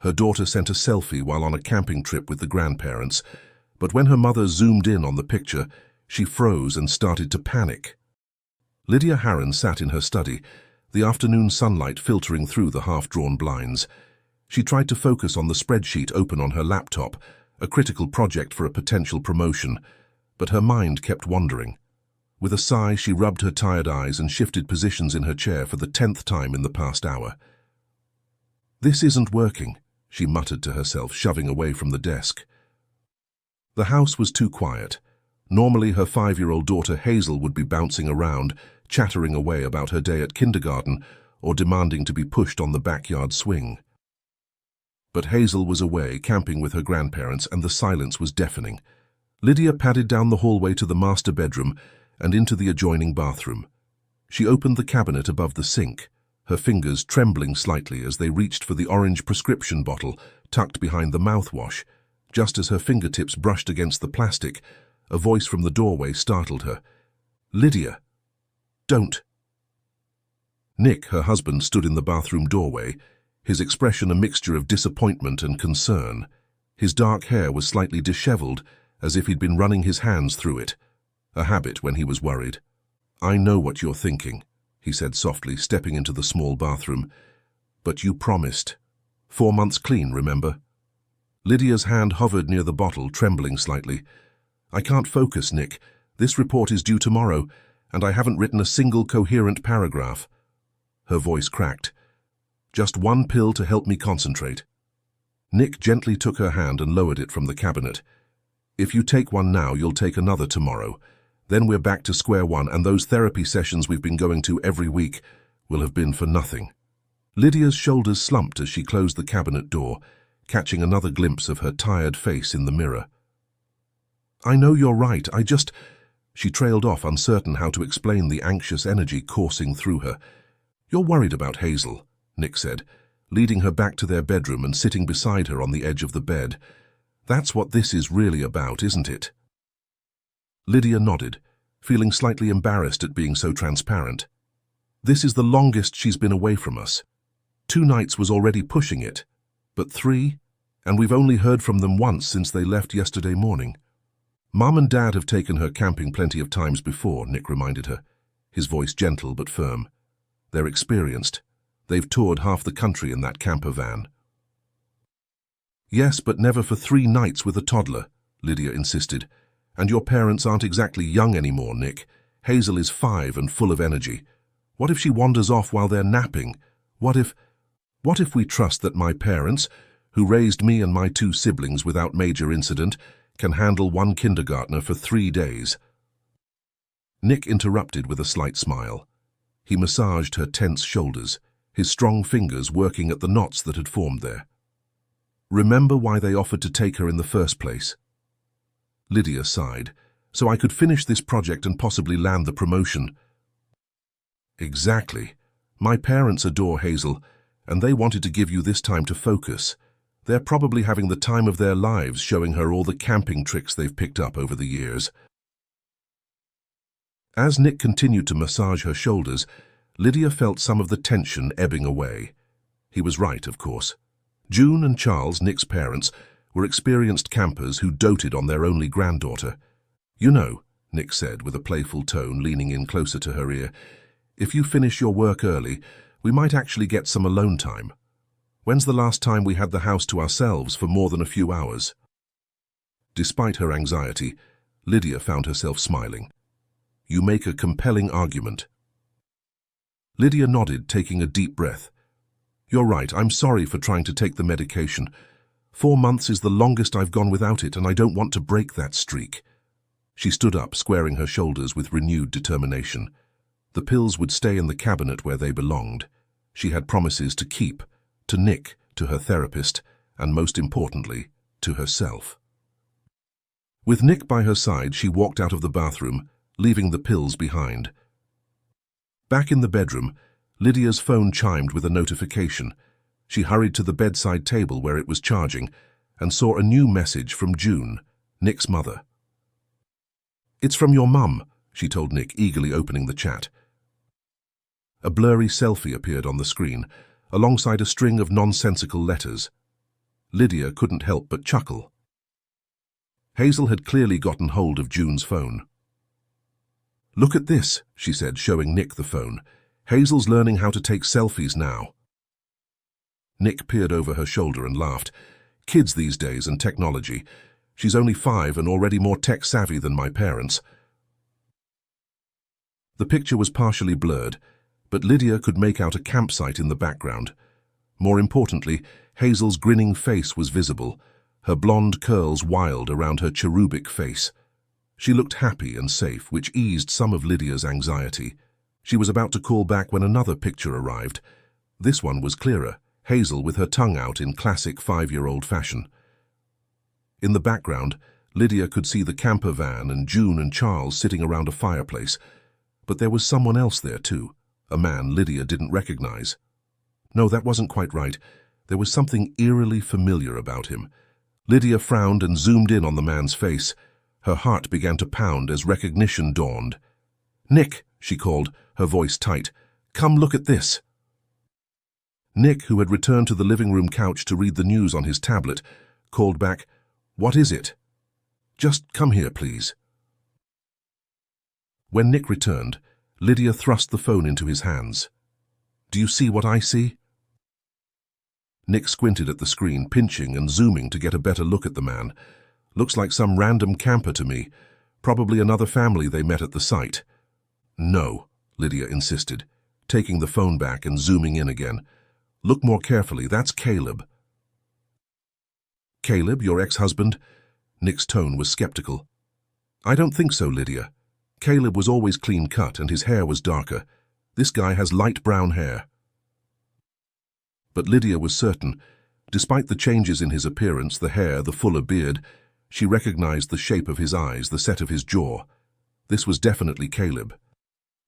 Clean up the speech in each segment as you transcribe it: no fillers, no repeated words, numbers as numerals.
Her daughter sent a selfie while on a camping trip with the grandparents, but when her mother zoomed in on the picture, she froze and started to panic. Lydia Harron sat in her study, the afternoon sunlight filtering through the half-drawn blinds. She tried to focus on the spreadsheet open on her laptop, a critical project for a potential promotion, but her mind kept wandering. With a sigh, she rubbed her tired eyes and shifted positions in her chair for the 10th time in the past hour. "This isn't working," she muttered to herself, shoving away from the desk. The house was too quiet. Normally, her 5-year-old daughter Hazel would be bouncing around, chattering away about her day at kindergarten or demanding to be pushed on the backyard swing. But Hazel was away, camping with her grandparents, and the silence was deafening. Lydia padded down the hallway to the master bedroom and into the adjoining bathroom. She opened the cabinet above the sink, her fingers trembling slightly as they reached for the orange prescription bottle tucked behind the mouthwash. Just as her fingertips brushed against the plastic, a voice from the doorway startled her. "Lydia, don't." Nick, her husband, stood in the bathroom doorway, his expression a mixture of disappointment and concern. His dark hair was slightly disheveled, as if he'd been running his hands through it, a habit when he was worried. "I know what you're thinking," he said softly, stepping into the small bathroom. "But you promised. 4 months clean, remember?" Lydia's hand hovered near the bottle, trembling slightly. "I can't focus, Nick. This report is due tomorrow, and I haven't written a single coherent paragraph." Her voice cracked. "Just one pill to help me concentrate." Nick gently took her hand and lowered it from the cabinet. "If you take one now, you'll take another tomorrow. Then we're back to square one, and those therapy sessions we've been going to every week will have been for nothing." Lydia's shoulders slumped as she closed the cabinet door, catching another glimpse of her tired face in the mirror. "I know you're right, I just—" She trailed off, uncertain how to explain the anxious energy coursing through her. "You're worried about Hazel," Nick said, leading her back to their bedroom and sitting beside her on the edge of the bed. "That's what this is really about, isn't it?" Lydia nodded, feeling slightly embarrassed at being so transparent. "This is the longest she's been away from us. 2 nights was already pushing it, but 3, and we've only heard from them once since they left yesterday morning." "Mum and Dad have taken her camping plenty of times before," Nick reminded her, his voice gentle but firm. "They're experienced. They've toured half the country in that camper van." "Yes, but never for 3 nights with a toddler," Lydia insisted. "And your parents aren't exactly young anymore, Nick. Hazel is 5 and full of energy. What if she wanders off while they're napping? What if we trust that my parents, who raised me and my 2 siblings without major incident, can handle 1 kindergartner for 3 days?" Nick interrupted with a slight smile. He massaged her tense shoulders, his strong fingers working at the knots that had formed there. "Remember why they offered to take her in the first place?" Lydia sighed. "So I could finish this project and possibly land the promotion." "Exactly. My parents adore Hazel, and they wanted to give you this time to focus. They're probably having the time of their lives showing her all the camping tricks they've picked up over the years." As Nick continued to massage her shoulders, Lydia felt some of the tension ebbing away. He was right, of course. June and Charles, Nick's parents, were experienced campers who doted on their only granddaughter. "You know," Nick said with a playful tone, leaning in closer to her ear, "if you finish your work early, we might actually get some alone time. When's the last time we had the house to ourselves for more than a few hours?" Despite her anxiety, Lydia found herself smiling. "You make a compelling argument." Lydia nodded, taking a deep breath. "You're right, I'm sorry for trying to take the medication. 4 months is the longest I've gone without it, and I don't want to break that streak." She stood up, squaring her shoulders with renewed determination. The pills would stay in the cabinet where they belonged. She had promises to keep, to Nick, to her therapist, and most importantly, to herself. With Nick by her side, she walked out of the bathroom, leaving the pills behind. Back in the bedroom, Lydia's phone chimed with a notification. She hurried to the bedside table where it was charging and saw a new message from June, Nick's mother. "It's from your mum," she told Nick, eagerly opening the chat. A blurry selfie appeared on the screen, alongside a string of nonsensical letters. Lydia couldn't help but chuckle. Hazel had clearly gotten hold of June's phone. "Look at this," she said, showing Nick the phone. "Hazel's learning how to take selfies now." Nick peered over her shoulder and laughed. "Kids these days and technology. She's only 5 and already more tech-savvy than my parents." The picture was partially blurred, but Lydia could make out a campsite in the background. More importantly, Hazel's grinning face was visible, her blonde curls wild around her cherubic face. She looked happy and safe, which eased some of Lydia's anxiety. She was about to call back when another picture arrived. This one was clearer, Hazel with her tongue out in classic 5-year-old fashion. In the background, Lydia could see the camper van and June and Charles sitting around a fireplace. But there was someone else there too, a man Lydia didn't recognize. No, that wasn't quite right. There was something eerily familiar about him. Lydia frowned and zoomed in on the man's face. Her heart began to pound as recognition dawned. "Nick," she called, her voice tight. "Come look at this." Nick, who had returned to the living room couch to read the news on his tablet, called back, "What is it?" "Just come here, please." When Nick returned, Lydia thrust the phone into his hands. "Do you see what I see?" Nick squinted at the screen, pinching and zooming to get a better look at the man. "Looks like some random camper to me. Probably another family they met at the site." "No," Lydia insisted, taking the phone back and zooming in again. "Look more carefully, that's Caleb." "Caleb, your ex-husband?" Nick's tone was skeptical. "I don't think so, Lydia. Caleb was always clean-cut and his hair was darker. This guy has light brown hair." But Lydia was certain. Despite the changes in his appearance, the hair, the fuller beard, she recognized the shape of his eyes, the set of his jaw. This was definitely Caleb.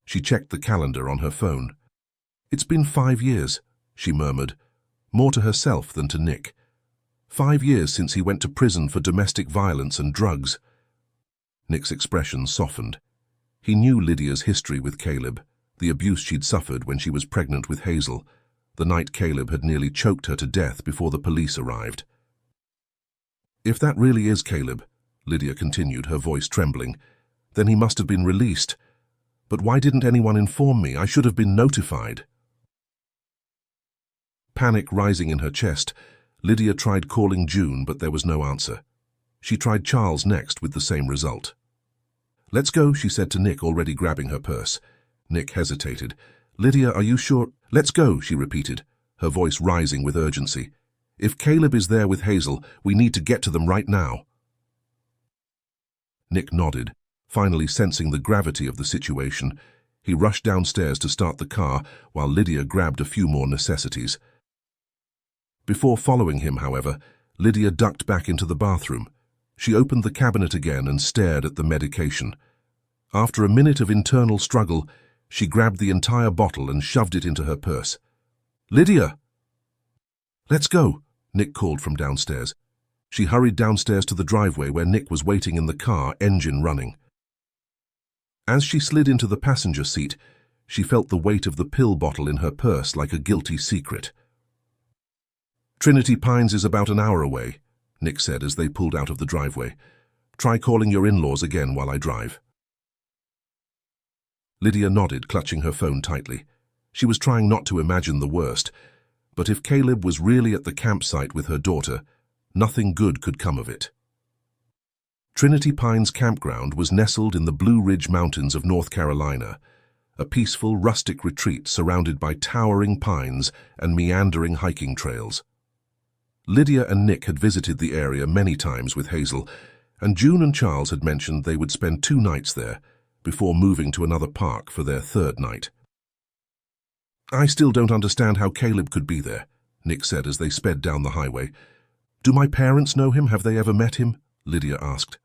She checked the calendar on her phone. "It's been 5 years," she murmured, more to herself than to Nick. 5 years since he went to prison for domestic violence and drugs. Nick's expression softened. He knew Lydia's history with Caleb, the abuse she'd suffered when she was pregnant with Hazel, the night Caleb had nearly choked her to death before the police arrived. "If that really is Caleb," Lydia continued, her voice trembling, "then he must have been released. But why didn't anyone inform me? I should have been notified." Panic rising in her chest, Lydia tried calling June, but there was no answer. She tried Charles next with the same result. "Let's go," she said to Nick, already grabbing her purse. Nick hesitated. "Lydia, are you sure?" "Let's go," she repeated, her voice rising with urgency. "If Caleb is there with Hazel, we need to get to them right now." Nick nodded, finally sensing the gravity of the situation. He rushed downstairs to start the car while Lydia grabbed a few more necessities. Before following him, however, Lydia ducked back into the bathroom. She opened the cabinet again and stared at the medication. After a minute of internal struggle, she grabbed the entire bottle and shoved it into her purse. "Lydia!" "Let's go," Nick called from downstairs. She hurried downstairs to the driveway where Nick was waiting in the car, engine running. As she slid into the passenger seat, she felt the weight of the pill bottle in her purse like a guilty secret. "Trinity Pines is about an hour away," Nick said as they pulled out of the driveway. "Try calling your in-laws again while I drive." Lydia nodded, clutching her phone tightly. She was trying not to imagine the worst, but if Caleb was really at the campsite with her daughter, nothing good could come of it. Trinity Pines Campground was nestled in the Blue Ridge Mountains of North Carolina, a peaceful, rustic retreat surrounded by towering pines and meandering hiking trails. Lydia and Nick had visited the area many times with Hazel, and June and Charles had mentioned they would spend 2 nights there, before moving to another park for their 3rd night. "I still don't understand how Caleb could be there," Nick said as they sped down the highway. "Do my parents know him? Have they ever met him?" Lydia asked.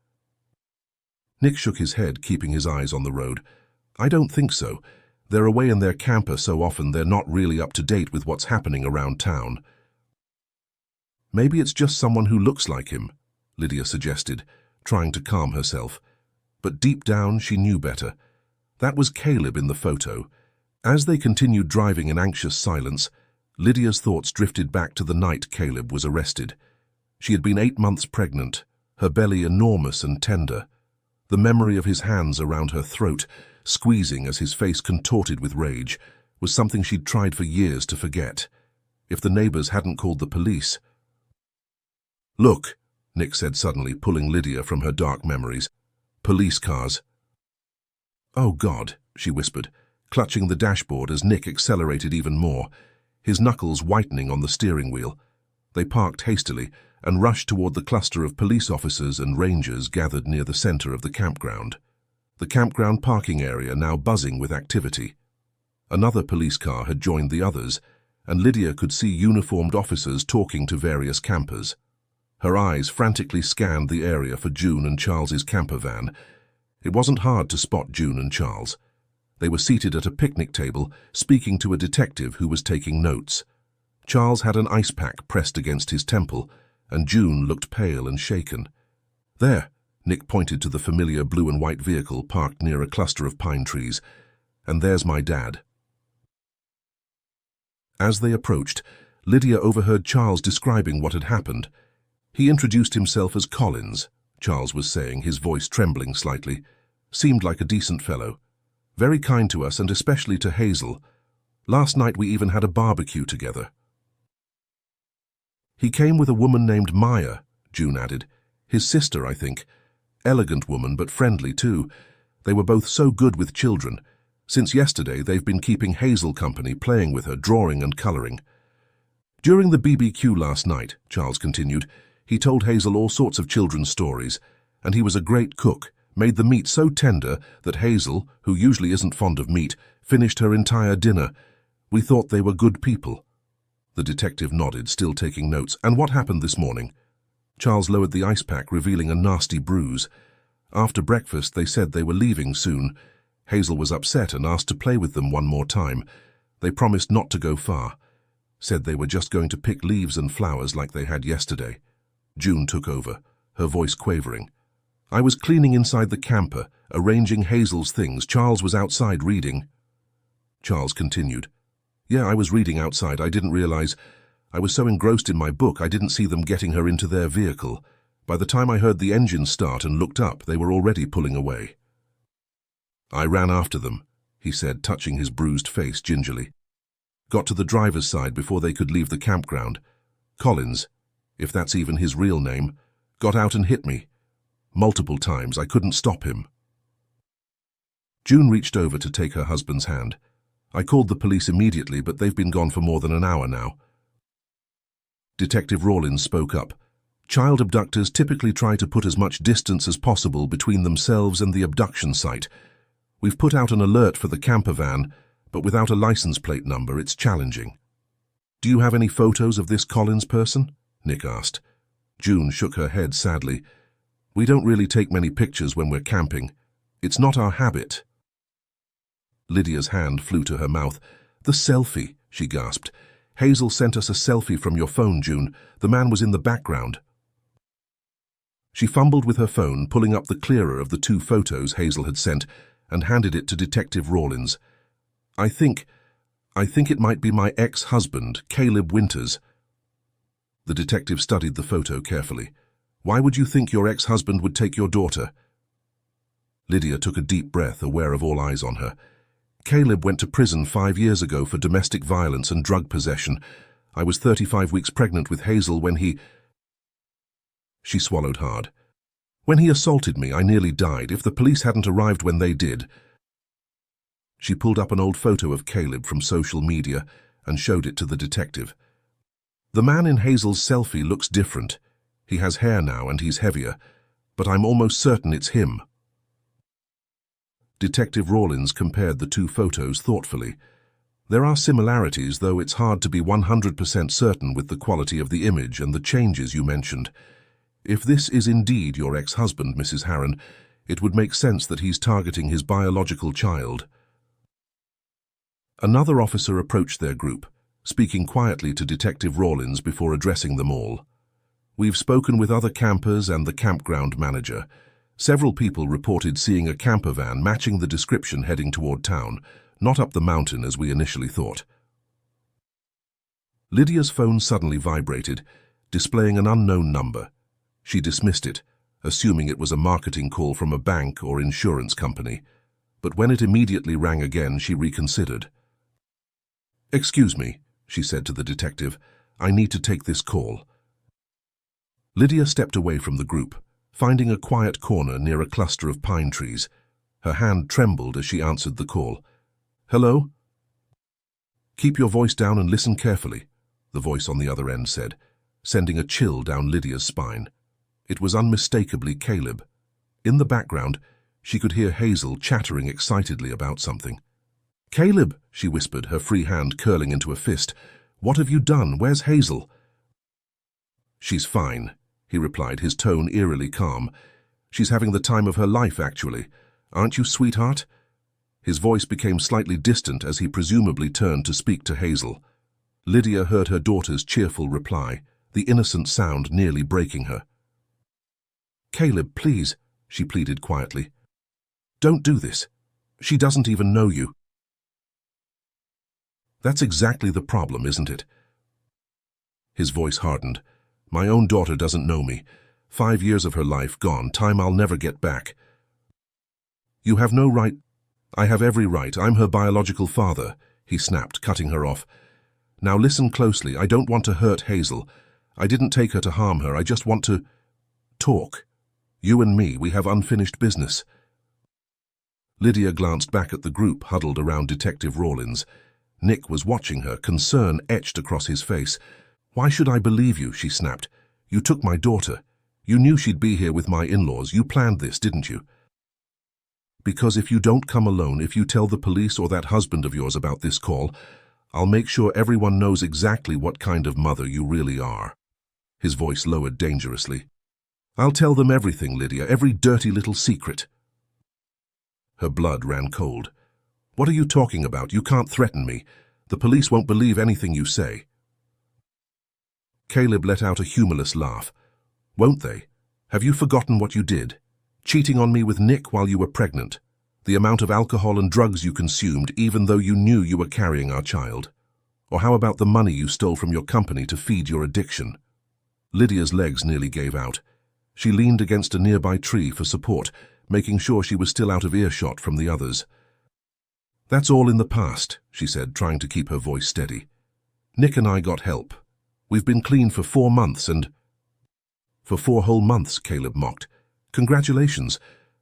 Nick shook his head, keeping his eyes on the road. "I don't think so. They're away in their camper so often they're not really up to date with what's happening around town." "Maybe it's just someone who looks like him," Lydia suggested, trying to calm herself. But deep down, she knew better. That was Caleb in the photo. As they continued driving in anxious silence, Lydia's thoughts drifted back to the night Caleb was arrested. She had been 8 months pregnant, her belly enormous and tender. The memory of his hands around her throat, squeezing as his face contorted with rage, was something she'd tried for years to forget. If the neighbors hadn't called the police... "Look," Nick said suddenly, pulling Lydia from her dark memories. "Police cars." "Oh, God," she whispered, clutching the dashboard as Nick accelerated even more, his knuckles whitening on the steering wheel. They parked hastily and rushed toward the cluster of police officers and rangers gathered near the center of the campground. The campground parking area now buzzing with activity. Another police car had joined the others, and Lydia could see uniformed officers talking to various campers. Her eyes frantically scanned the area for June and Charles's camper van. It wasn't hard to spot June and Charles. They were seated at a picnic table, speaking to a detective who was taking notes. Charles had an ice pack pressed against his temple, and June looked pale and shaken. "There," Nick pointed to the familiar blue and white vehicle parked near a cluster of pine trees. "And there's my dad." As they approached, Lydia overheard Charles describing what had happened. "He introduced himself as Collins," Charles was saying, his voice trembling slightly. "Seemed like a decent fellow. Very kind to us and especially to Hazel. Last night we even had a barbecue together." "He came with a woman named Maya," June added. "His sister, I think. Elegant woman, but friendly too. They were both so good with children. Since yesterday they've been keeping Hazel company, playing with her, drawing and coloring." "During the BBQ last night," Charles continued, "he told Hazel all sorts of children's stories, and he was a great cook, made the meat so tender that Hazel, who usually isn't fond of meat, finished her entire dinner. We thought they were good people." The detective nodded, still taking notes. "And what happened this morning?" Charles lowered the ice pack, revealing a nasty bruise. "After breakfast, they said they were leaving soon. Hazel was upset and asked to play with them one more time. They promised not to go far. Said they were just going to pick leaves and flowers like they had yesterday." June took over, her voice quavering. "I was cleaning inside the camper, arranging Hazel's things. Charles was outside reading." Charles continued. "Yeah, I was reading outside. I didn't realize. I was so engrossed in my book I didn't see them getting her into their vehicle. By the time I heard the engine start and looked up, they were already pulling away." "I ran after them," he said, touching his bruised face gingerly. "Got to the driver's side before they could leave the campground. Collins, if that's even his real name, got out and hit me. Multiple times. I couldn't stop him." June reached over to take her husband's hand. "I called the police immediately, but they've been gone for more than an hour now." Detective Rawlins spoke up. "Child abductors typically try to put as much distance as possible between themselves and the abduction site. We've put out an alert for the camper van, but without a license plate number, it's challenging." "Do you have any photos of this Collins person?" Nick asked. June shook her head sadly. "We don't really take many pictures when we're camping. It's not our habit." Lydia's hand flew to her mouth. "The selfie," she gasped. "Hazel sent us a selfie from your phone, June. The man was in the background." She fumbled with her phone, pulling up the clearer of the 2 photos Hazel had sent, and handed it to Detective Rawlins. I think it might be my ex-husband, Caleb Winters." The detective studied the photo carefully. "Why would you think your ex-husband would take your daughter?" Lydia took a deep breath, aware of all eyes on her. "Caleb went to prison 5 years ago for domestic violence and drug possession. I was 35 weeks pregnant with Hazel when he..." She swallowed hard. "When he assaulted me, I nearly died. If the police hadn't arrived when they did..." She pulled up an old photo of Caleb from social media and showed it to the detective. "The man in Hazel's selfie looks different. He has hair now and he's heavier, but I'm almost certain it's him." Detective Rawlins compared the 2 photos thoughtfully. "There are similarities, though it's hard to be 100% certain with the quality of the image and the changes you mentioned. If this is indeed your ex-husband, Mrs. Harron, it would make sense that he's targeting his biological child." Another officer approached their group, speaking quietly to Detective Rawlins before addressing them all. "We've spoken with other campers and the campground manager. Several people reported seeing a camper van matching the description heading toward town, not up the mountain as we initially thought." Lydia's phone suddenly vibrated. displaying an unknown number. She dismissed it, assuming it was a marketing call from a bank or insurance company. But when it immediately rang again, she reconsidered. "Excuse me," she said to the detective. "I need to take this call." Lydia stepped away from the group, finding a quiet corner near a cluster of pine trees. Her hand trembled as she answered the call. "Hello?" "Keep your voice down and listen carefully," the voice on the other end said, sending a chill down Lydia's spine. It was unmistakably Caleb. In the background, she could hear Hazel chattering excitedly about something. "Caleb," she whispered, her free hand curling into a fist. "What have you done? Where's Hazel?" "She's fine," he replied, his tone eerily calm. "She's having the time of her life, actually. Aren't you, sweetheart?" His voice became slightly distant as he presumably turned to speak to Hazel. Lydia heard her daughter's cheerful reply, the innocent sound nearly breaking her. "Caleb, please," she pleaded quietly. "Don't do this. She doesn't even know you." "That's exactly the problem, isn't it?" His voice hardened. "My own daughter doesn't know me. 5 years of her life gone, time I'll never get back." "You have no right—" "I have every right. I'm her biological father," he snapped, cutting her off. "Now listen closely. I don't want to hurt Hazel. I didn't take her to harm her. I just want to talk. You and me, we have unfinished business." Lydia glanced back at the group huddled around Detective Rawlins. Nick was watching her, concern etched across his face. "Why should I believe you?" she snapped. "You took my daughter. You knew she'd be here with my in-laws. You planned this, didn't you?" "Because if you don't come alone, if you tell the police or that husband of yours about this call, I'll make sure everyone knows exactly what kind of mother you really are." His voice lowered dangerously. "I'll tell them everything, Lydia, every dirty little secret." Her blood ran cold. "What are you talking about? You can't threaten me. The police won't believe anything you say." Caleb let out a humorless laugh. "Won't they? Have you forgotten what you did? Cheating on me with Nick while you were pregnant. The amount of alcohol and drugs you consumed even though you knew you were carrying our child. Or how about the money you stole from your company to feed your addiction?" Lydia's legs nearly gave out. She leaned against a nearby tree for support, making sure she was still out of earshot from the others. "That's all in the past," she said, trying to keep her voice steady. "Nick and I got help. We've been clean for 4 months and—" "For 4 whole months," Caleb mocked. "Congratulations.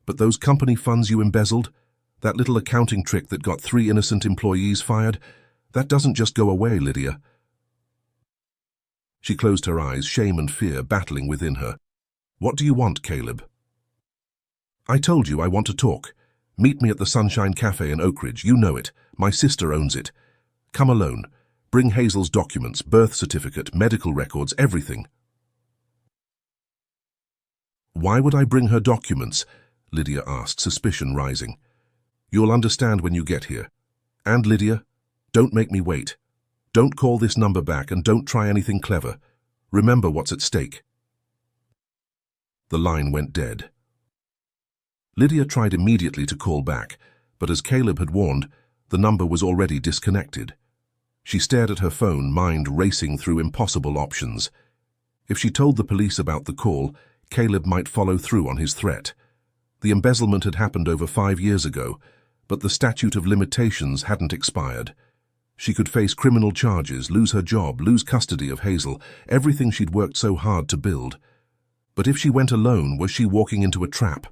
But those company funds you embezzled, that little accounting trick that got 3 innocent employees fired, that doesn't just go away, Lydia." She closed her eyes, shame and fear battling within her. "What do you want, Caleb?" "I told you I want to talk. Meet me at the Sunshine Cafe in Oak Ridge. You know it. My sister owns it. Come alone. Bring Hazel's documents, birth certificate, medical records, everything." "Why would I bring her documents?" Lydia asked, suspicion rising. "You'll understand when you get here. And Lydia, don't make me wait. Don't call this number back and don't try anything clever. Remember what's at stake." The line went dead. Lydia tried immediately to call back, but as Caleb had warned, the number was already disconnected. She stared at her phone, mind racing through impossible options. If she told the police about the call, Caleb might follow through on his threat. The embezzlement had happened over 5 years ago, but the statute of limitations hadn't expired. She could face criminal charges, lose her job, lose custody of Hazel, everything she'd worked so hard to build. But if she went alone, was she walking into a trap?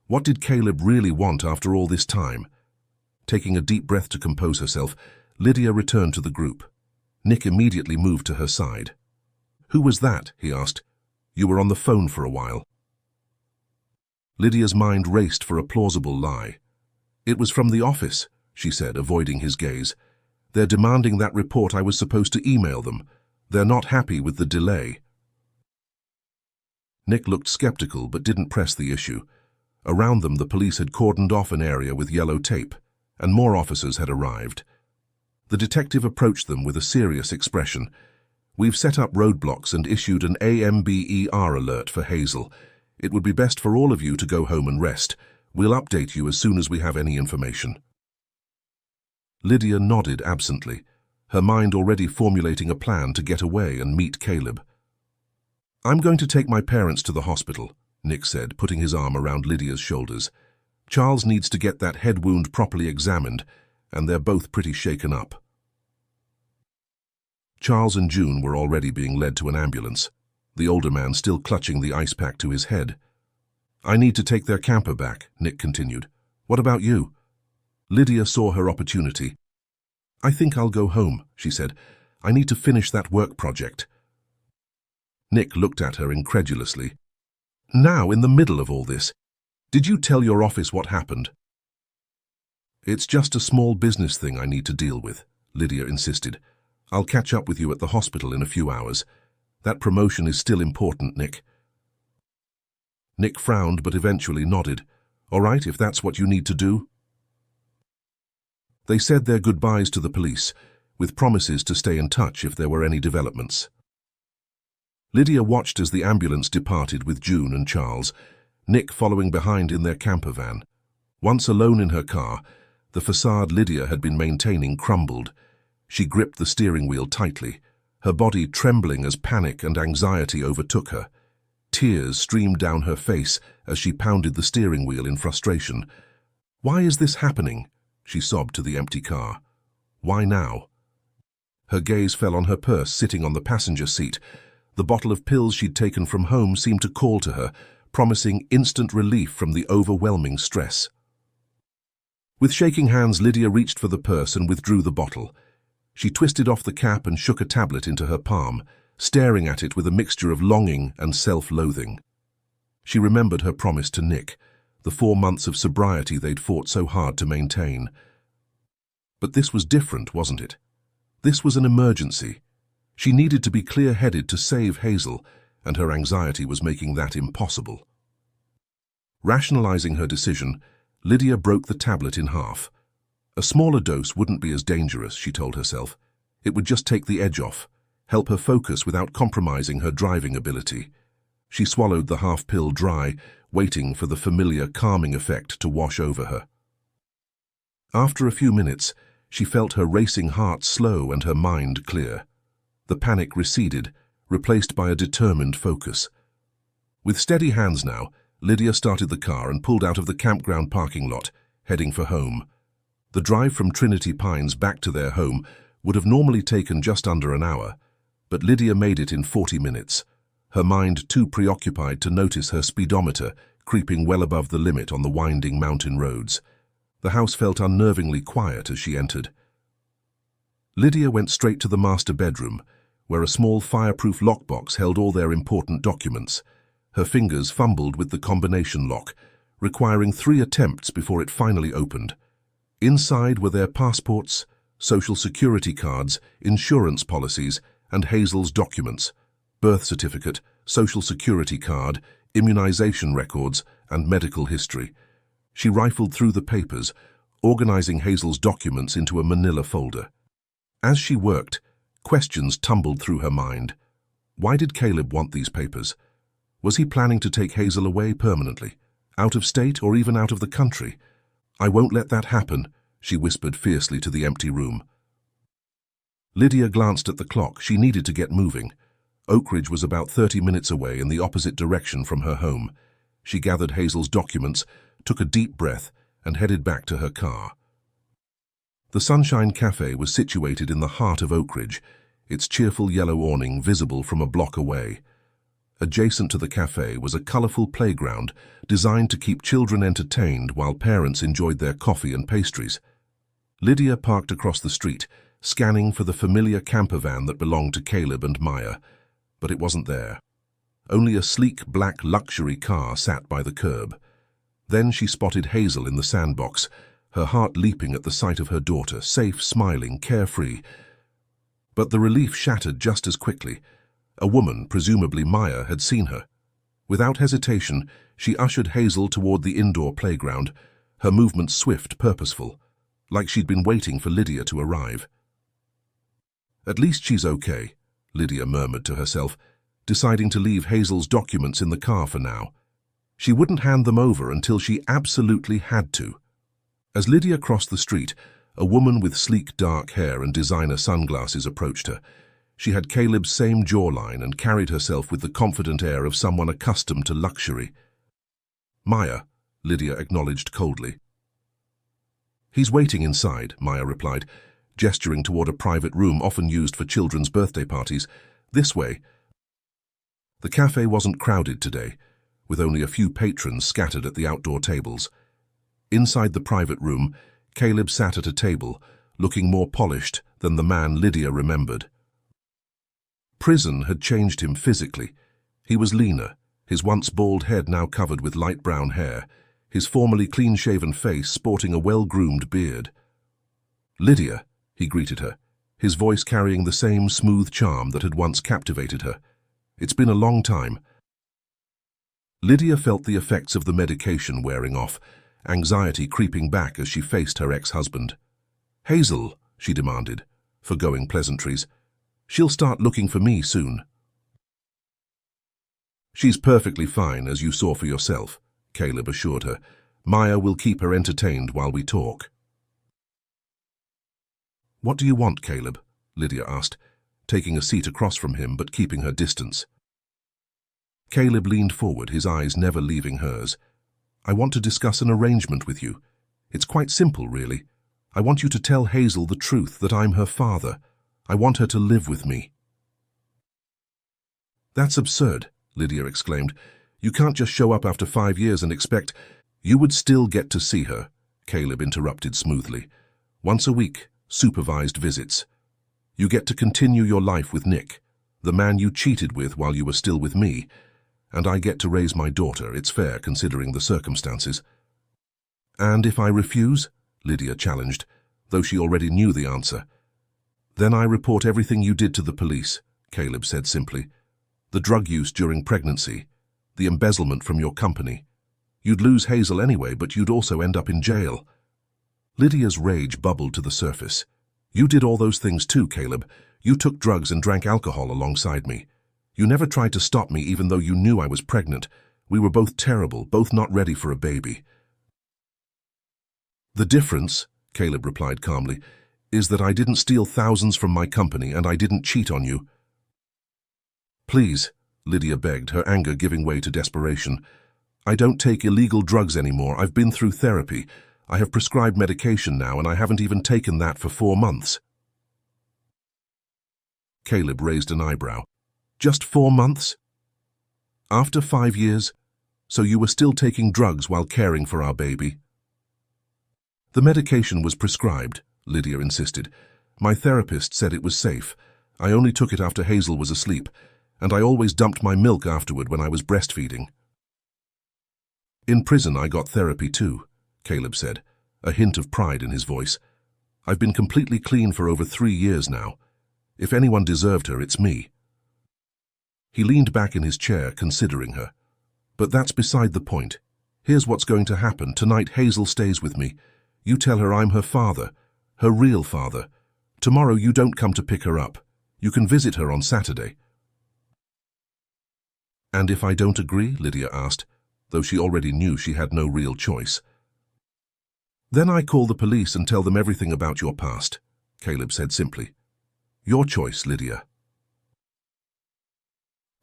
What did Caleb really want after all this time? Taking a deep breath to compose herself, Lydia returned to the group. Nick immediately moved to her side. "Who was that?" he asked. "You were on the phone for a while." Lydia's mind raced for a plausible lie. "It was from the office," she said, avoiding his gaze. "They're demanding that report. I was supposed to email them. They're not happy with the delay." Nick looked skeptical but didn't press the issue. Around them, the police had cordoned off an area with yellow tape, and more officers had arrived. The detective approached them with a serious expression. "We've set up roadblocks and issued an AMBER alert for Hazel. It would be best for all of you to go home and rest. We'll update you as soon as we have any information." Lydia nodded absently, her mind already formulating a plan to get away and meet Caleb. "I'm going to take my parents to the hospital," Nick said, putting his arm around Lydia's shoulders. "Charles needs to get that head wound properly examined, and they're both pretty shaken up." Charles and June were already being led to an ambulance, the older man still clutching the ice pack to his head. "I need to take their camper back," Nick continued. "What about you?" Lydia saw her opportunity. "I think I'll go home," she said. "I need to finish that work project." Nick looked at her incredulously. "Now, in the middle of all this, did you tell your office what happened?" "It's just a small business thing I need to deal with," Lydia insisted. "I'll catch up with you at the hospital in a few hours. That promotion is still important, Nick." Nick frowned but eventually nodded. "All right, if that's what you need to do." They said their goodbyes to the police, with promises to stay in touch if there were any developments. Lydia watched as the ambulance departed with June and Charles, Nick following behind in their camper van. Once alone in her car, the facade Lydia had been maintaining crumbled. She gripped the steering wheel tightly, her body trembling as panic and anxiety overtook her. Tears streamed down her face as she pounded the steering wheel in frustration. "Why is this happening?" she sobbed to the empty car. "Why now?" Her gaze fell on her purse sitting on the passenger seat. The bottle of pills she'd taken from home seemed to call to her, promising instant relief from the overwhelming stress. With shaking hands, Lydia reached for the purse and withdrew the bottle. She twisted off the cap and shook a tablet into her palm, staring at it with a mixture of longing and self-loathing. She remembered her promise to Nick, the 4 months of sobriety they'd fought so hard to maintain. But this was different, wasn't it? This was an emergency. She needed to be clear-headed to save Hazel, and her anxiety was making that impossible. Rationalizing her decision, Lydia broke the tablet in half. A smaller dose wouldn't be as dangerous, she told herself. It would just take the edge off, help her focus without compromising her driving ability. She swallowed the half-pill dry, waiting for the familiar calming effect to wash over her. After a few minutes, she felt her racing heart slow and her mind clear. The panic receded, replaced by a determined focus. With steady hands now, Lydia started the car and pulled out of the campground parking lot, heading for home. The drive from Trinity Pines back to their home would have normally taken just under an hour, but Lydia made it in 40 minutes, her mind too preoccupied to notice her speedometer creeping well above the limit on the winding mountain roads. The house felt unnervingly quiet as she entered. Lydia went straight to the master bedroom, where a small fireproof lockbox held all their important documents. Her fingers fumbled with the combination lock, requiring 3 attempts before it finally opened. Inside were their passports, social security cards, insurance policies, and Hazel's documents: birth certificate, social security card, immunization records, and medical history. She rifled through the papers, organizing Hazel's documents into a manila folder. As she worked, questions tumbled through her mind. Why did Caleb want these papers? Was he planning to take Hazel away permanently, out of state or even out of the country? "I won't let that happen," she whispered fiercely to the empty room. Lydia glanced at the clock. She needed to get moving. Oak Ridge was about 30 minutes away in the opposite direction from her home. She gathered Hazel's documents, took a deep breath, and headed back to her car. The Sunshine Cafe was situated in the heart of Oak Ridge, its cheerful yellow awning visible from a block away. Adjacent to the cafe was a colorful playground designed to keep children entertained while parents enjoyed their coffee and pastries. Lydia parked across the street, scanning for the familiar camper van that belonged to Caleb and Maya, but it wasn't there. Only a sleek black luxury car sat by the curb. Then she spotted Hazel in the sandbox, her heart leaping at the sight of her daughter, safe, smiling, carefree. But the relief shattered just as quickly. A woman, presumably Maya, had seen her. Without hesitation, she ushered Hazel toward the indoor playground, her movements swift, purposeful, like she'd been waiting for Lydia to arrive. "At least she's okay," Lydia murmured to herself, deciding to leave Hazel's documents in the car for now. She wouldn't hand them over until she absolutely had to. As Lydia crossed the street, a woman with sleek dark hair and designer sunglasses approached her. She had Caleb's same jawline and carried herself with the confident air of someone accustomed to luxury. "Maya," Lydia acknowledged coldly. "He's waiting inside," Maya replied, gesturing toward a private room often used for children's birthday parties. "This way." The cafe wasn't crowded today, with only a few patrons scattered at the outdoor tables. Inside the private room, Caleb sat at a table, looking more polished than the man Lydia remembered. Prison had changed him physically. He was leaner, his once bald head now covered with light brown hair, his formerly clean-shaven face sporting a well-groomed beard. "Lydia," he greeted her, his voice carrying the same smooth charm that had once captivated her. "It's been a long time." Lydia felt the effects of the medication wearing off, anxiety creeping back as she faced her ex-husband. "Hazel," she demanded, forgoing pleasantries. "She'll start looking for me soon." "She's perfectly fine, as you saw for yourself," Caleb assured her. "Maya will keep her entertained while we talk." "What do you want, Caleb?" Lydia asked, taking a seat across from him but keeping her distance. Caleb leaned forward, his eyes never leaving hers. "I want to discuss an arrangement with you. It's quite simple, really. I want you to tell Hazel the truth, that I'm her father. I want her to live with me." "That's absurd," Lydia exclaimed. "You can't just show up after 5 years and expect—" "You would still get to see her," Caleb interrupted smoothly. "Once a week, supervised visits. You get to continue your life with Nick, the man you cheated with while you were still with me, and I get to raise my daughter. It's fair, considering the circumstances." "And if I refuse?" Lydia challenged, though she already knew the answer. "Then I report everything you did to the police," Caleb said simply. "The drug use during pregnancy, the embezzlement from your company. You'd lose Hazel anyway, but you'd also end up in jail." Lydia's rage bubbled to the surface. "You did all those things too, Caleb. You took drugs and drank alcohol alongside me. You never tried to stop me even though you knew I was pregnant. We were both terrible, both not ready for a baby." "The difference," Caleb replied calmly, "is that I didn't steal thousands from my company and I didn't cheat on you." "Please," Lydia begged, her anger giving way to desperation. "I don't take illegal drugs anymore. I've been through therapy. I have prescribed medication now, and I haven't even taken that for 4 months. Caleb raised an eyebrow. "Just 4 months? After 5 years? So you were still taking drugs while caring for our baby?" "The medication was prescribed," Lydia insisted. "My therapist said it was safe. I only took it after Hazel was asleep, and I always dumped my milk afterward when I was breastfeeding." "In prison I got therapy too," Caleb said, a hint of pride in his voice. "I've been completely clean for over 3 years now. If anyone deserved her, it's me." He leaned back in his chair, considering her. "But that's beside the point. Here's what's going to happen. Tonight Hazel stays with me. You tell her I'm her father, her real father. Tomorrow you don't come to pick her up. You can visit her on Saturday." "And if I don't agree?" Lydia asked, though she already knew she had no real choice. "Then I call the police and tell them everything about your past," Caleb said simply. "Your choice, Lydia."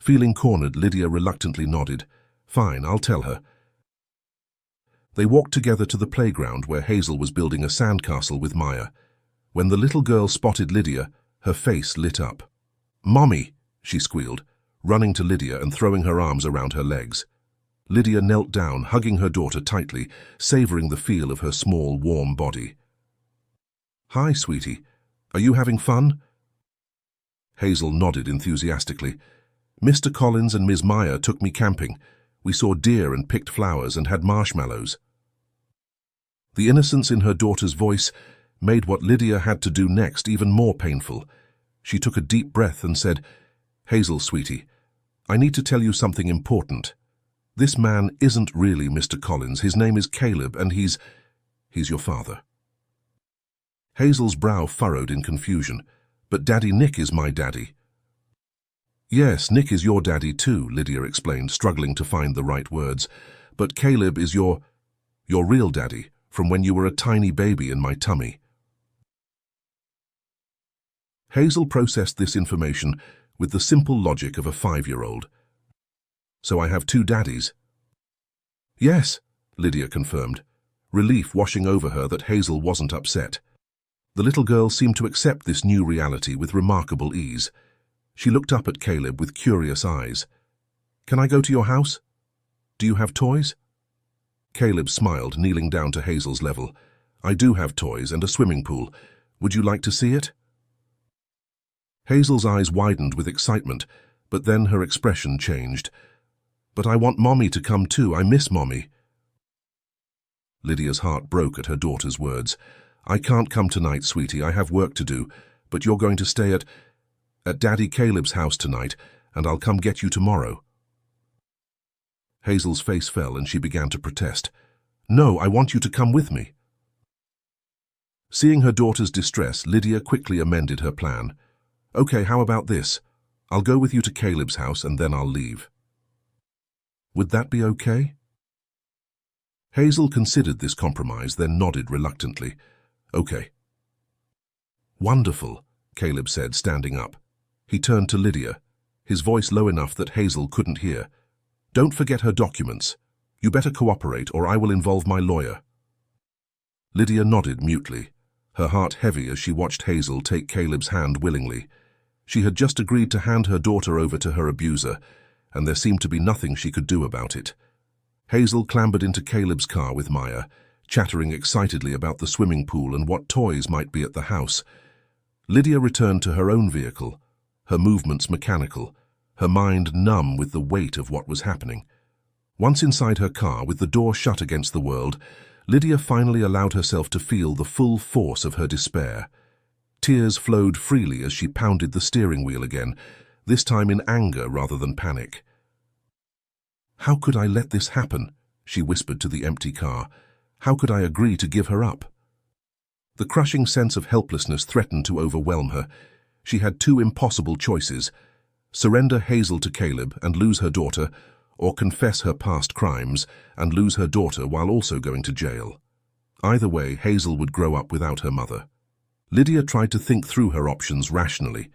Feeling cornered, Lydia reluctantly nodded. "Fine, I'll tell her." They walked together to the playground where Hazel was building a sandcastle with Maya. When the little girl spotted Lydia, her face lit up. "Mommy!" she squealed, running to Lydia and throwing her arms around her legs. Lydia knelt down, hugging her daughter tightly, savoring the feel of her small, warm body. "Hi, sweetie. Are you having fun?" Hazel nodded enthusiastically. "Mr. Collins and Ms. Maya took me camping. We saw deer and picked flowers and had marshmallows." The innocence in her daughter's voice made what Lydia had to do next even more painful. She took a deep breath and said, "Hazel, sweetie, I need to tell you something important. This man isn't really Mr. Collins. His name is Caleb, and he's your father." Hazel's brow furrowed in confusion. "But Daddy Nick is my daddy." "Yes, Nick is your daddy too," Lydia explained, struggling to find the right words. "But Caleb is your real daddy, from when you were a tiny baby in my tummy." Hazel processed this information with the simple logic of a 5-year-old. So I have 2 daddies? Yes, Lydia confirmed, relief washing over her that Hazel wasn't upset. The little girl seemed to accept this new reality with remarkable ease. She looked up at Caleb with curious eyes. Can I go to your house? Do you have toys? Caleb smiled, kneeling down to Hazel's level. I do have toys and a swimming pool. Would you like to see it? Hazel's eyes widened with excitement, but then her expression changed. But I want Mommy to come too. I miss Mommy. Lydia's heart broke at her daughter's words. I can't come tonight, sweetie. I have work to do, but you're going to stay at Daddy Caleb's house tonight, and I'll come get you tomorrow. Hazel's face fell and she began to protest. No, I want you to come with me. Seeing her daughter's distress, Lydia quickly amended her plan. Okay, how about this? I'll go with you to Caleb's house and then I'll leave. Would that be okay? Hazel considered this compromise, then nodded reluctantly. Okay. Wonderful, Caleb said, standing up. He turned to Lydia, his voice low enough that Hazel couldn't hear. Don't forget her documents. You better cooperate or I will involve my lawyer. Lydia nodded mutely, her heart heavy as she watched Hazel take Caleb's hand willingly. She had just agreed to hand her daughter over to her abuser, and there seemed to be nothing she could do about it. Hazel clambered into Caleb's car with Maya, chattering excitedly about the swimming pool and what toys might be at the house. Lydia returned to her own vehicle, her movements mechanical, her mind numb with the weight of what was happening. Once inside her car, with the door shut against the world, Lydia finally allowed herself to feel the full force of her despair. Tears flowed freely as she pounded the steering wheel again, this time in anger rather than panic. How could I let this happen? She whispered to the empty car. How could I agree to give her up? The crushing sense of helplessness threatened to overwhelm her. She had 2 impossible choices: surrender Hazel to Caleb and lose her daughter, or confess her past crimes and lose her daughter while also going to jail. Either way, Hazel would grow up without her mother. Lydia tried to think through her options rationally.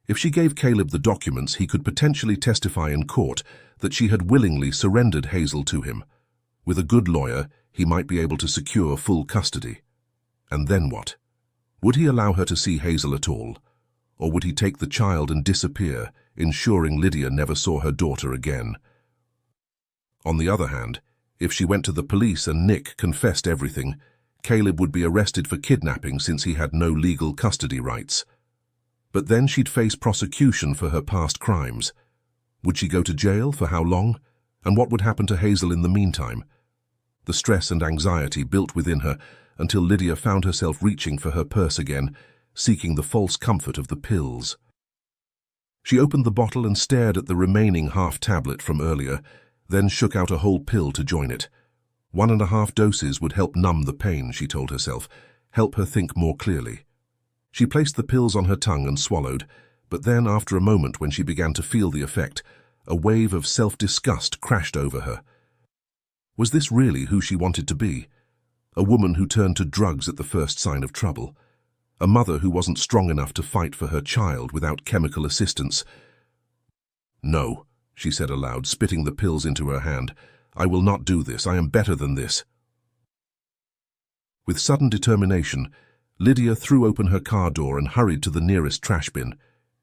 If she gave Caleb the documents, he could potentially testify in court that she had willingly surrendered Hazel to him. With a good lawyer, he might be able to secure full custody. And then what? Would he allow her to see Hazel at all? Or would he take the child and disappear, ensuring Lydia never saw her daughter again? On the other hand, if she went to the police and Nick confessed everything, Caleb would be arrested for kidnapping since he had no legal custody rights. But then she'd face prosecution for her past crimes. Would she go to jail? For how long? And what would happen to Hazel in the meantime? The stress and anxiety built within her until Lydia found herself reaching for her purse again, seeking the false comfort of the pills. She opened the bottle and stared at the remaining half-tablet from earlier, then shook out a whole pill to join it. 1.5 doses would help numb the pain, she told herself, help her think more clearly. She placed the pills on her tongue and swallowed, but then, after a moment when she began to feel the effect, a wave of self-disgust crashed over her. Was this really who she wanted to be? A woman who turned to drugs at the first sign of trouble? A mother who wasn't strong enough to fight for her child without chemical assistance? No, she said aloud, spitting the pills into her hand. I will not do this. I am better than this. With sudden determination, Lydia threw open her car door and hurried to the nearest trash bin.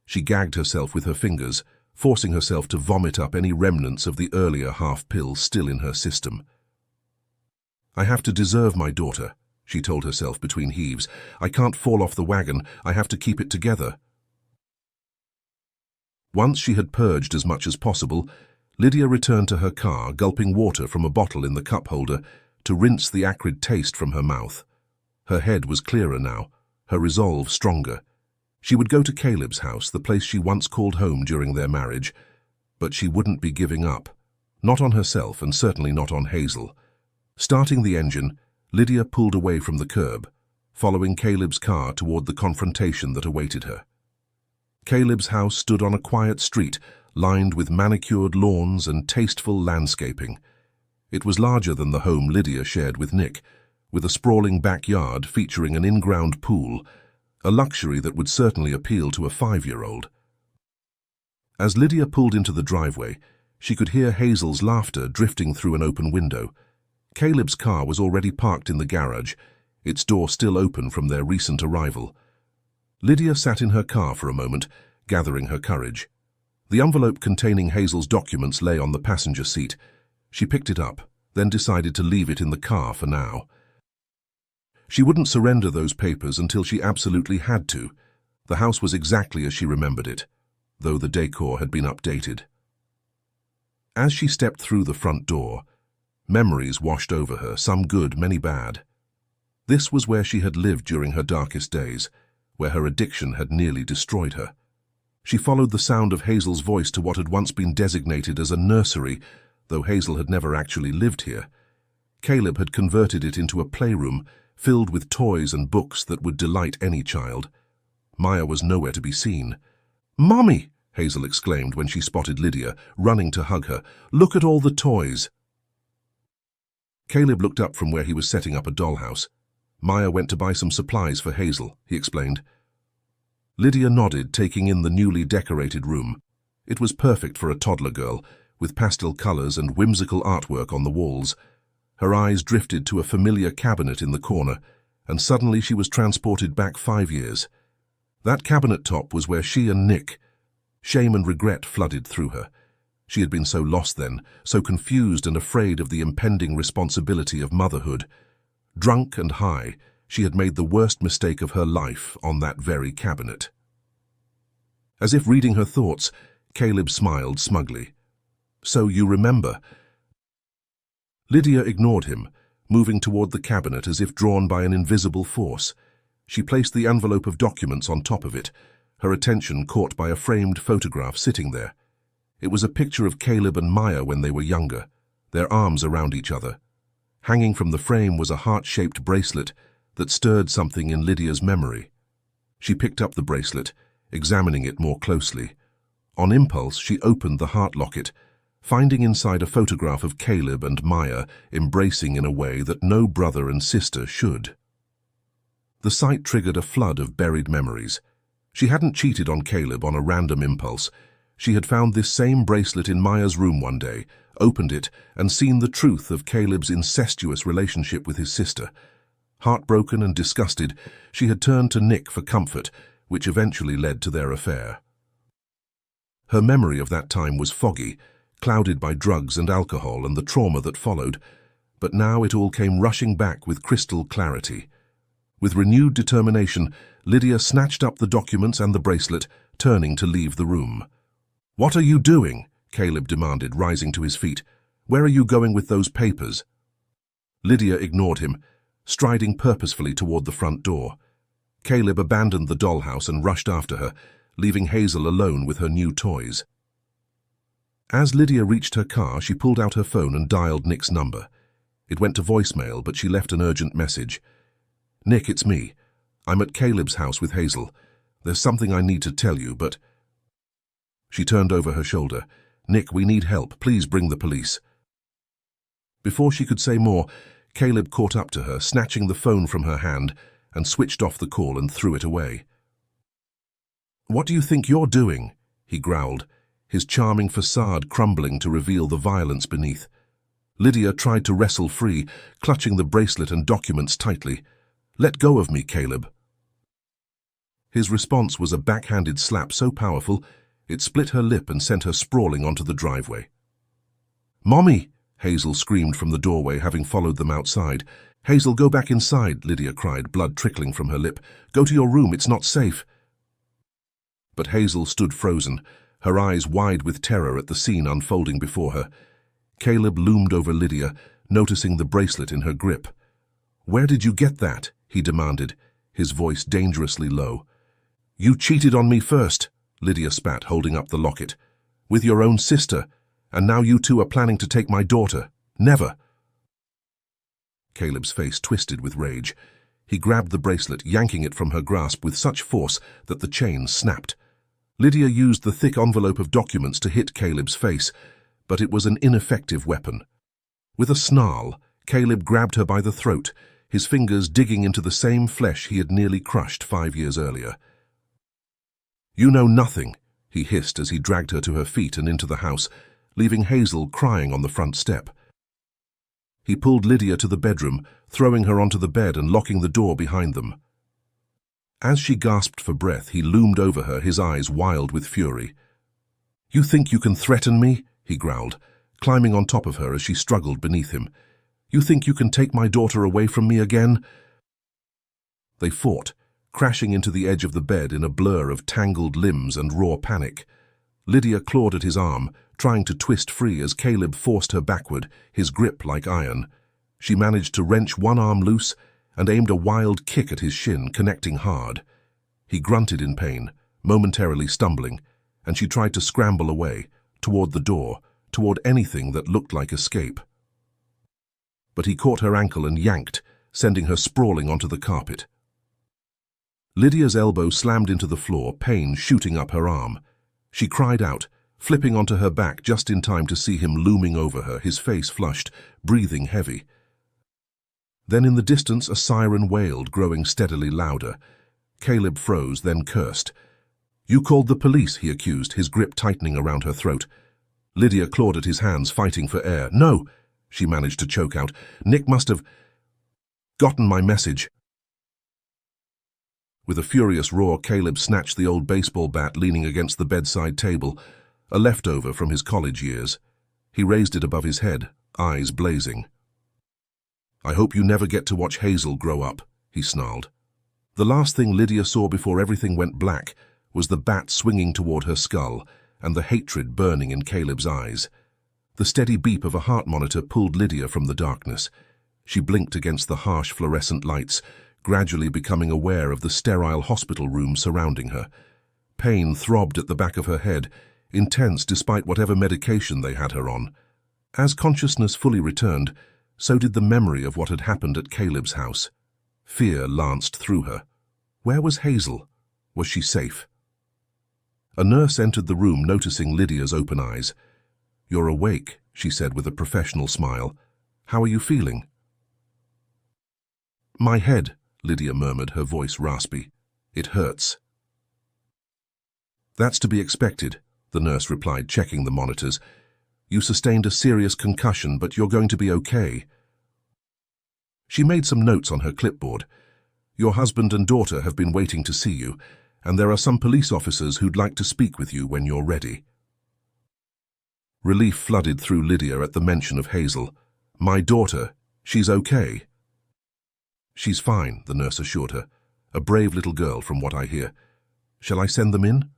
She gagged herself with her fingers, forcing herself to vomit up any remnants of the earlier half-pill still in her system. I have to deserve my daughter, she told herself between heaves. I can't fall off the wagon. I have to keep it together. Once she had purged as much as possible, Lydia returned to her car, gulping water from a bottle in the cup holder to rinse the acrid taste from her mouth. Her head was clearer now, her resolve stronger. She would go to Caleb's house, the place she once called home during their marriage, but she wouldn't be giving up. Not on herself, and certainly not on Hazel. Starting the engine, Lydia pulled away from the curb, following Caleb's car toward the confrontation that awaited her. Caleb's house stood on a quiet street, lined with manicured lawns and tasteful landscaping. It was larger than the home Lydia shared with Nick, with a sprawling backyard featuring an in-ground pool, a luxury that would certainly appeal to a 5-year-old. As Lydia pulled into the driveway, she could hear Hazel's laughter drifting through an open window. Caleb's car was already parked in the garage, its door still open from their recent arrival. Lydia sat in her car for a moment, gathering her courage. The envelope containing Hazel's documents lay on the passenger seat. She picked it up, then decided to leave it in the car for now. She wouldn't surrender those papers until she absolutely had to. The house was exactly as she remembered it, though the decor had been updated. As she stepped through the front door, memories washed over her, some good, many bad. This was where she had lived during her darkest days, where her addiction had nearly destroyed her. She followed the sound of Hazel's voice to what had once been designated as a nursery, though Hazel had never actually lived here. Caleb had converted it into a playroom filled with toys and books that would delight any child. Maya was nowhere to be seen. "Mommy!" Hazel exclaimed when she spotted Lydia, running to hug her. "Look at all the toys!" Caleb looked up from where he was setting up a dollhouse. "Maya went to buy some supplies for Hazel," he explained. Lydia nodded, taking in the newly decorated room. It was perfect for a toddler girl, with pastel colors and whimsical artwork on the walls. Her eyes drifted to a familiar cabinet in the corner, and suddenly she was transported back 5 years. That cabinet top was where she and Nick... Shame and regret flooded through her. She had been so lost then, so confused and afraid of the impending responsibility of motherhood. Drunk and high, she had made the worst mistake of her life on that very cabinet. As if reading her thoughts, Caleb smiled smugly. "So you remember?" Lydia ignored him, moving toward the cabinet as if drawn by an invisible force. She placed the envelope of documents on top of it, her attention caught by a framed photograph sitting there. It was a picture of Caleb and Maya when they were younger, their arms around each other. Hanging from the frame was a heart-shaped bracelet that stirred something in Lydia's memory. She picked up the bracelet, examining it more closely. On impulse, she opened the heart locket, finding inside a photograph of Caleb and Maya embracing in a way that no brother and sister should. The sight triggered a flood of buried memories. She hadn't cheated on Caleb on a random impulse. She had found this same bracelet in Maya's room one day, opened it, and seen the truth of Caleb's incestuous relationship with his sister. Heartbroken and disgusted, she had turned to Nick for comfort, which eventually led to their affair. Her memory of that time was foggy, clouded by drugs and alcohol and the trauma that followed, but now it all came rushing back with crystal clarity. With renewed determination, Lydia snatched up the documents and the bracelet, turning to leave the room. "What are you doing?" Caleb demanded, rising to his feet. "Where are you going with those papers?" Lydia ignored him, striding purposefully toward the front door. Caleb abandoned the dollhouse and rushed after her, leaving Hazel alone with her new toys. As Lydia reached her car, she pulled out her phone and dialed Nick's number. It went to voicemail, but she left an urgent message. "Nick, it's me. I'm at Caleb's house with Hazel. There's something I need to tell you, but..." She turned over her shoulder. "Nick, we need help. Please bring the police." Before she could say more, Caleb caught up to her, snatching the phone from her hand, and switched off the call and threw it away. "What do you think you're doing?" he growled, his charming facade crumbling to reveal the violence beneath. Lydia tried to wrestle free, clutching the bracelet and documents tightly. "Let go of me, Caleb." His response was a backhanded slap so powerful, it split her lip and sent her sprawling onto the driveway. "Mommy!" Hazel screamed from the doorway, having followed them outside. "Hazel, go back inside," Lydia cried, blood trickling from her lip. "Go to your room, it's not safe." But Hazel stood frozen, her eyes wide with terror at the scene unfolding before her. Caleb loomed over Lydia, noticing the bracelet in her grip. "Where did you get that?" he demanded, his voice dangerously low. "You cheated on me first," Lydia spat, holding up the locket. "With your own sister, and now you two are planning to take my daughter. Never." Caleb's face twisted with rage. He grabbed the bracelet, yanking it from her grasp with such force that the chain snapped. Lydia used the thick envelope of documents to hit Caleb's face, but it was an ineffective weapon. With a snarl, Caleb grabbed her by the throat, his fingers digging into the same flesh he had nearly crushed 5 years earlier. "You know nothing," he hissed as he dragged her to her feet and into the house, leaving Hazel crying on the front step. He pulled Lydia to the bedroom, throwing her onto the bed and locking the door behind them. As she gasped for breath, he loomed over her, his eyes wild with fury. "You think you can threaten me?" he growled, climbing on top of her as she struggled beneath him. "You think you can take my daughter away from me again?" They fought, crashing into the edge of the bed in a blur of tangled limbs and raw panic. Lydia clawed at his arm, trying to twist free as Caleb forced her backward, his grip like iron. She managed to wrench one arm loose and aimed a wild kick at his shin, connecting hard. He grunted in pain, momentarily stumbling, and she tried to scramble away, toward the door, toward anything that looked like escape. But he caught her ankle and yanked, sending her sprawling onto the carpet. Lydia's elbow slammed into the floor, pain shooting up her arm. She cried out, flipping onto her back just in time to see him looming over her, his face flushed, breathing heavy. Then in the distance a siren wailed, growing steadily louder. Caleb froze, then cursed. "You called the police," he accused, his grip tightening around her throat. Lydia clawed at his hands, fighting for air. "No," she managed to choke out. "Nick must have gotten my message." With a furious roar, Caleb snatched the old baseball bat leaning against the bedside table, a leftover from his college years. He raised it above his head, eyes blazing. "I hope you never get to watch Hazel grow up," he snarled. The last thing Lydia saw before everything went black was the bat swinging toward her skull and the hatred burning in Caleb's eyes. The steady beep of a heart monitor pulled Lydia from the darkness. She blinked against the harsh fluorescent lights, gradually becoming aware of the sterile hospital room surrounding her. Pain throbbed at the back of her head, intense despite whatever medication they had her on. As consciousness fully returned, so did the memory of what had happened at Caleb's house. Fear lanced through her. Where was Hazel? Was she safe? A nurse entered the room, noticing Lydia's open eyes. "You're awake," she said with a professional smile. "How are you feeling?" "My head," Lydia murmured, her voice raspy. "It hurts." "That's to be expected," the nurse replied, checking the monitors. "You sustained a serious concussion, but you're going to be okay." She made some notes on her clipboard. "Your husband and daughter have been waiting to see you, and there are some police officers who'd like to speak with you when you're ready." Relief flooded through Lydia at the mention of Hazel. "My daughter, she's okay?" "She's fine," the nurse assured her. "A brave little girl, from what I hear. Shall I send them in?"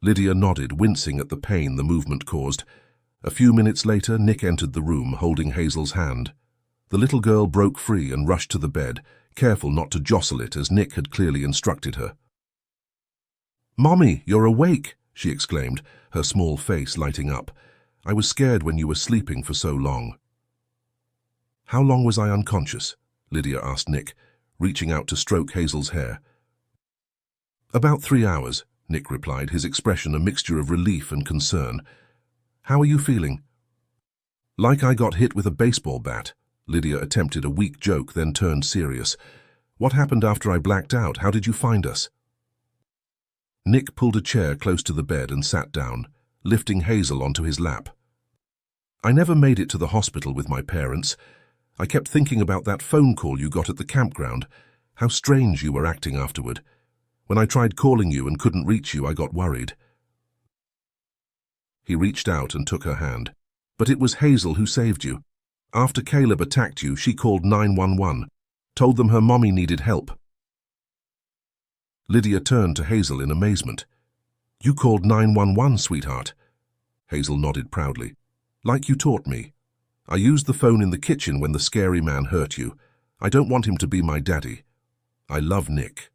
Lydia nodded, wincing at the pain the movement caused. A few minutes later, Nick entered the room, holding Hazel's hand. The little girl broke free and rushed to the bed, careful not to jostle it as Nick had clearly instructed her. "Mommy, you're awake!" she exclaimed, her small face lighting up. "I was scared when you were sleeping for so long." "How long was I unconscious?" Lydia asked Nick, reaching out to stroke Hazel's hair. "About 3 hours," Nick replied, his expression a mixture of relief and concern. "How are you feeling?" "Like I got hit with a baseball bat." Lydia attempted a weak joke, then turned serious. "What happened after I blacked out? How did you find us?" Nick pulled a chair close to the bed and sat down, lifting Hazel onto his lap. "I never made it to the hospital with my parents. I kept thinking about that phone call you got at the campground, how strange you were acting afterward. When I tried calling you and couldn't reach you, I got worried." He reached out and took her hand. "But it was Hazel who saved you. After Caleb attacked you, she called 911, told them her mommy needed help." Lydia turned to Hazel in amazement. "You called 911, sweetheart?" Hazel nodded proudly. "Like you taught me. I used the phone in the kitchen when the scary man hurt you. I don't want him to be my daddy. I love Nick."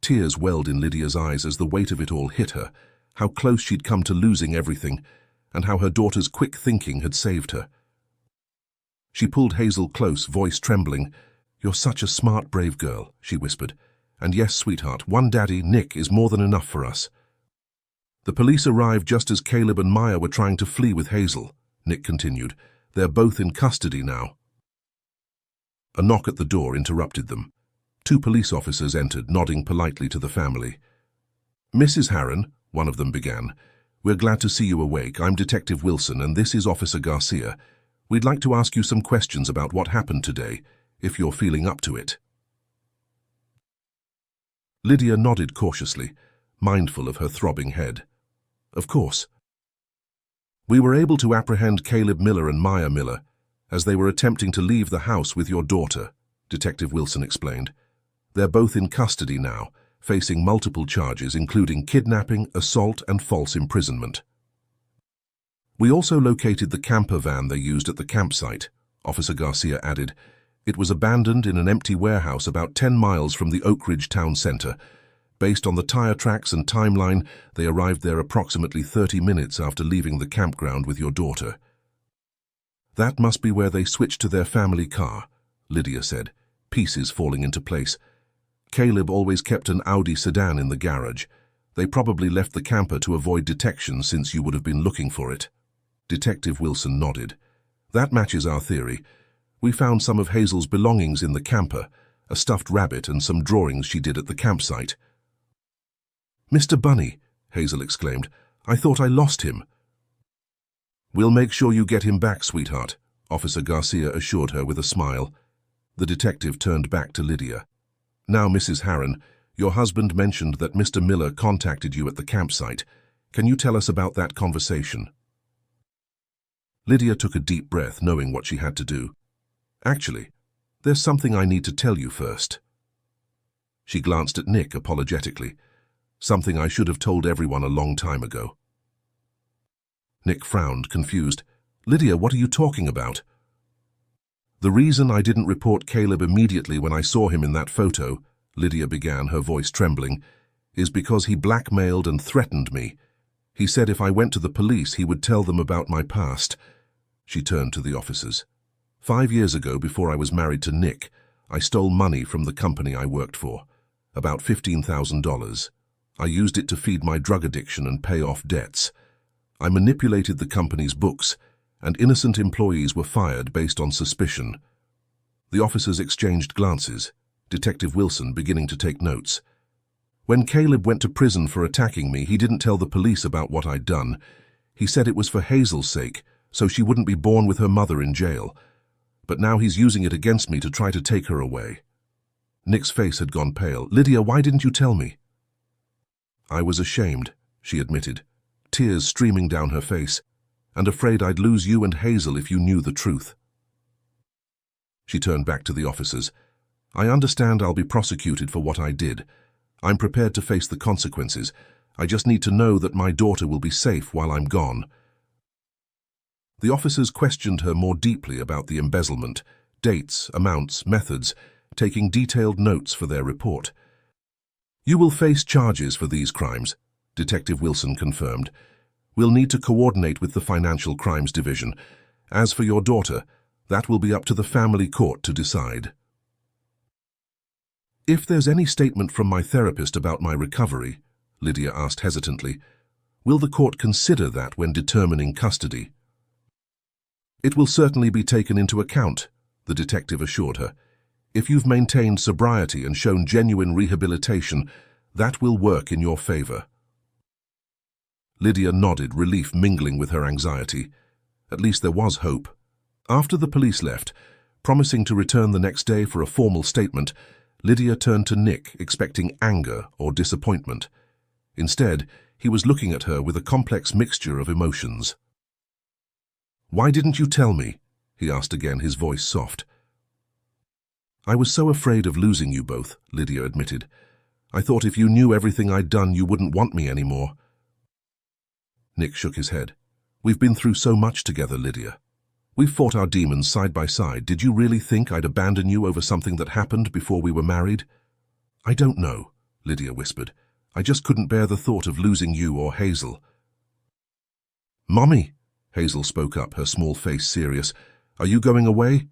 Tears welled in Lydia's eyes as the weight of it all hit her, how close she'd come to losing everything, and how her daughter's quick thinking had saved her. She pulled Hazel close, voice trembling. "You're such a smart, brave girl," she whispered. "And yes, sweetheart, one daddy, Nick, is more than enough for us." The police arrived just as Caleb and Maya were trying to flee with Hazel, Nick continued. They're both in custody now. A knock at the door interrupted them. 2 police officers entered, nodding politely to the family. "Mrs. Harron," one of them began, "we're glad to see you awake. I'm Detective Wilson, and this is Officer Garcia. We'd like to ask you some questions about what happened today, if you're feeling up to it." Lydia nodded cautiously, mindful of her throbbing head. "Of course." "We were able to apprehend Caleb Miller and Maya Miller as they were attempting to leave the house with your daughter," Detective Wilson explained. "They're both in custody now, facing multiple charges including kidnapping, assault, and false imprisonment." "We also located the camper van they used at the campsite," Officer Garcia added. "It was abandoned in an empty warehouse about 10 miles from the Oak Ridge town center. Based on the tire tracks and timeline, they arrived there approximately 30 minutes after leaving the campground with your daughter." "That must be where they switched to their family car," Lydia said, pieces falling into place. "Caleb always kept an Audi sedan in the garage. They probably left the camper to avoid detection since you would have been looking for it." Detective Wilson nodded. "That matches our theory. We found some of Hazel's belongings in the camper, a stuffed rabbit and some drawings she did at the campsite." "Mr. Bunny," Hazel exclaimed, "I thought I lost him." "We'll make sure you get him back, sweetheart," Officer Garcia assured her with a smile. The detective turned back to Lydia. "Now, Mrs. Harron, your husband mentioned that Mr. Miller contacted you at the campsite. Can you tell us about that conversation?" Lydia took a deep breath, knowing what she had to do. "Actually, there's something I need to tell you first." She glanced at Nick apologetically. "Something I should have told everyone a long time ago." Nick frowned, confused. "Lydia, what are you talking about?" "The reason I didn't report Caleb immediately when I saw him in that photo," Lydia began, her voice trembling, "is because he blackmailed and threatened me. He said if I went to the police, he would tell them about my past." She turned to the officers. 5 years ago, before I was married to Nick, I stole money from the company I worked for, about $15,000. I used it to feed my drug addiction and pay off debts. I manipulated the company's books, and innocent employees were fired based on suspicion." The officers exchanged glances, Detective Wilson beginning to take notes. "When Caleb went to prison for attacking me, he didn't tell the police about what I'd done. He said it was for Hazel's sake, so she wouldn't be born with her mother in jail. But now he's using it against me to try to take her away." Nick's face had gone pale. "Lydia, why didn't you tell me?" "I was ashamed," she admitted, tears streaming down her face, "and afraid I'd lose you and Hazel if you knew the truth." She turned back to the officers. "I understand I'll be prosecuted for what I did. I'm prepared to face the consequences. I just need to know that my daughter will be safe while I'm gone." The officers questioned her more deeply about the embezzlement, dates, amounts, methods, taking detailed notes for their report. "You will face charges for these crimes," Detective Wilson confirmed. "We'll need to coordinate with the Financial Crimes Division. As for your daughter, that will be up to the family court to decide." "If there's any statement from my therapist about my recovery," Lydia asked hesitantly, "will the court consider that when determining custody?" "It will certainly be taken into account," the detective assured her. "If you've maintained sobriety and shown genuine rehabilitation, that will work in your favor." Lydia nodded, relief mingling with her anxiety. At least there was hope. After the police left, promising to return the next day for a formal statement, Lydia turned to Nick, expecting anger or disappointment. Instead, he was looking at her with a complex mixture of emotions. "Why didn't you tell me?" he asked again, his voice soft. "I was so afraid of losing you both," Lydia admitted. "I thought if you knew everything I'd done, you wouldn't want me anymore." Nick shook his head. "We've been through so much together, Lydia. We've fought our demons side by side. Did you really think I'd abandon you over something that happened before we were married?" "I don't know," Lydia whispered. "I just couldn't bear the thought of losing you or Hazel." "Mommy," Hazel spoke up, her small face serious, "are you going away?"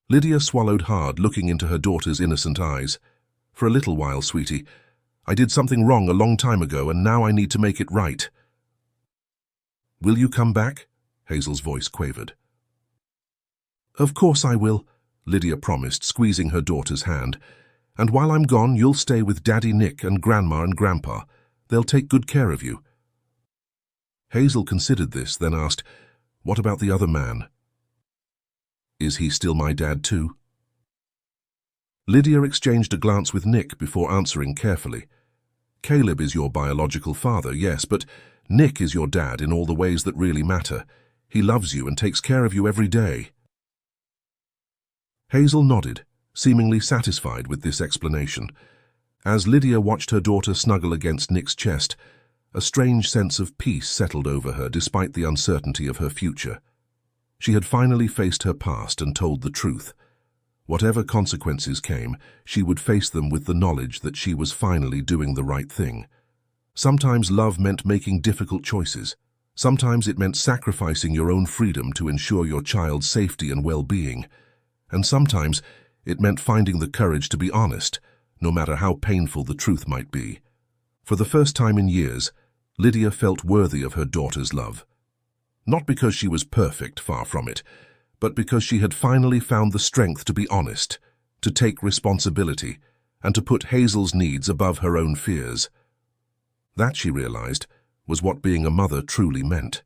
Lydia swallowed hard, looking into her daughter's innocent eyes. "For a little while, sweetie. I did something wrong a long time ago, and now I need to make it right." "Will you come back?" Hazel's voice quavered. Of course I will, Lydia promised, squeezing her daughter's hand. And while I'm gone, you'll stay with Daddy Nick and Grandma and Grandpa. They'll take good care of you. Hazel considered this, then asked, What about the other man? Is he still my dad too? Lydia exchanged a glance with Nick before answering carefully. Caleb is your biological father, yes, but Nick is your dad in all the ways that really matter. He loves you and takes care of you every day. Hazel nodded, seemingly satisfied with this explanation. As Lydia watched her daughter snuggle against Nick's chest, a strange sense of peace settled over her despite the uncertainty of her future. She had finally faced her past and told the truth. Whatever consequences came, she would face them with the knowledge that she was finally doing the right thing. Sometimes love meant making difficult choices. Sometimes it meant sacrificing your own freedom to ensure your child's safety and well-being. And sometimes it meant finding the courage to be honest, no matter how painful the truth might be. For the first time in years, Lydia felt worthy of her daughter's love. Not because she was perfect, far from it, but because she had finally found the strength to be honest, to take responsibility, and to put Hazel's needs above her own fears. That, she realized, was what being a mother truly meant.